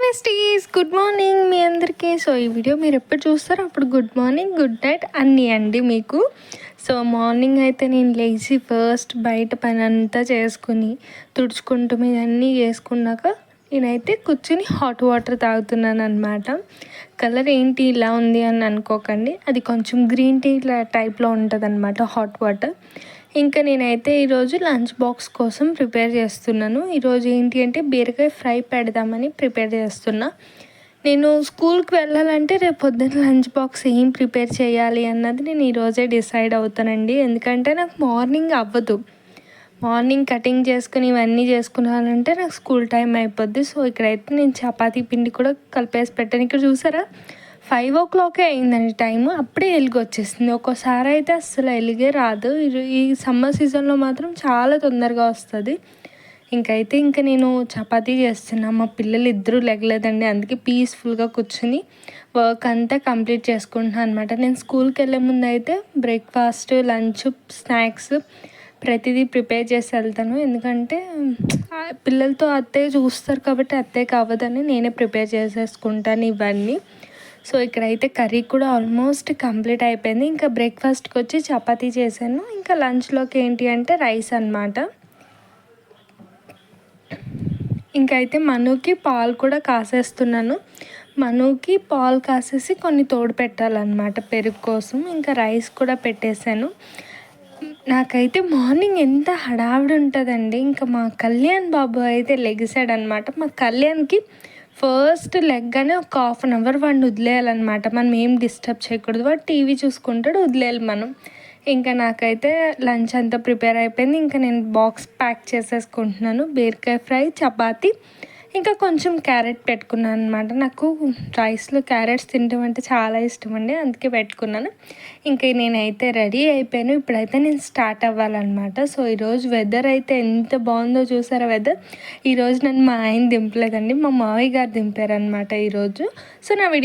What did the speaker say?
Besties, good morning మీ అందరికీ. So ఈ video మీరు ఎప్పుడు చూస్తారో అప్పుడు గుడ్ మార్నింగ్, గుడ్ నైట్ అన్నీ అండి మీకు. సో మార్నింగ్ అయితే నేను లేచి ఫస్ట్ బయట పని అంతా చేసుకుని తుడుచుకుంటూ ఇవన్నీ చేసుకున్నాక నేనైతే కూర్చుని హాట్ వాటర్ తాగుతున్నాను అనమాట. కలర్ ఏంటి ఇలా ఉంది అని అనుకోకండి, అది కొంచెం గ్రీన్ టీ టైప్లో ఉంటుంది అనమాట హాట్ వాటర్. ఇంకా నేనైతే ఈరోజు లంచ్ బాక్స్ కోసం ప్రిపేర్ చేస్తున్నాను. ఈరోజు ఏంటి అంటే బీరకాయ ఫ్రై పెడదామని ప్రిపేర్ చేస్తున్నా. నేను స్కూల్కి వెళ్ళాలంటే రేపు పొద్దున్న లంచ్ బాక్స్ ఏం ప్రిపేర్ చేయాలి అన్నది నేను ఈరోజే డిసైడ్ అవుతానండి. ఎందుకంటే నాకు మార్నింగ్ అవ్వదు. మార్నింగ్ కటింగ్ చేసుకుని ఇవన్నీ చేసుకున్నానంటే నాకు స్కూల్ టైం అయిపోద్ది. సో ఇక్కడైతే నేను చపాతీ పిండి కూడా కలిపేసి పెట్టాను. ఇక్కడ చూసారా 5 o'clock అయిందండి టైము, అప్పుడే ఎలుగు వచ్చేసింది. ఒక్కోసారి అయితే అస్సలు ఎలుగే రాదు. ఈ సమ్మర్ సీజన్లో మాత్రం చాలా తొందరగా వస్తుంది. ఇంకా నేను చపాతీ చేస్తున్నా. మా పిల్లలు ఇద్దరూ లెగలేదండి, అందుకే పీస్ఫుల్గా కూర్చుని వర్క్ అంతా కంప్లీట్ చేసుకుంటున్నాను అనమాట. నేను స్కూల్కి వెళ్ళే ముందు అయితే బ్రేక్ఫాస్ట్, లంచ్, స్నాక్స్ ప్రతిదీ ప్రిపేర్ చేసి వెళ్తాను. ఎందుకంటే పిల్లలతో అత్తయ్య చూస్తారు కాబట్టి అత్తయ్య కావద్దని నేనే ప్రిపేర్ చేసేసుకుంటాను ఇవన్నీ. సో ఇక్కడైతే కర్రీ కూడా ఆల్మోస్ట్ కంప్లీట్ అయిపోయింది. ఇంకా బ్రేక్ఫాస్ట్కి వచ్చి చపాతీ చేశాను. ఇంకా లంచ్లోకి ఏంటి అంటే రైస్ అనమాట. ఇంకైతే మనుకి పాలు కూడా కాసేస్తున్నాను. మనుకి పాలు కాసేసి కొన్ని తోడు పెట్టాలన్నమాట పెరుగు కోసం. ఇంకా రైస్ కూడా పెట్టేశాను. నాకైతే మార్నింగ్ ఎంత హడావిడి ఉంటుందండి. ఇంకా మా కళ్యాణ్ బాబు అయితే లెగిసాడనమాట. మా కళ్యాణ్కి ఫస్ట్ లెగ్గానే ఒక 1/2 hour వాడిని వదిలేయాలన్నమాట. మనం ఏం డిస్టర్బ్ చేయకూడదు. వాడు టీవీ చూసుకుంటాడు, వదిలేయాలి మనం. ఇంకా నాకైతే లంచ్ అంతా ప్రిపేర్ అయిపోయింది. ఇంకా నేను బాక్స్ ప్యాక్ చేసేసుకుంటున్నాను. బీరకాయ ఫ్రై, చపాతీ, ఇంకా కొంచెం క్యారెట్ పెట్టుకున్నాను అనమాట. నాకు రైస్లో క్యారెట్స్ తినడం అంటే చాలా ఇష్టం అండి, అందుకే పెట్టుకున్నాను. ఇంకా నేనైతే రెడీ అయిపోయాను. ఇప్పుడైతే నేను స్టార్ట్ అవ్వాలన్నమాట. సో ఈరోజు వెదర్ అయితే ఎంత బాగుందో చూసారా వెదర్. ఈరోజు నన్ను మా ఆయన దింపలేదండి, మా మావయ్య గారు దింపారనమాట ఈరోజు. సో నా వీడియో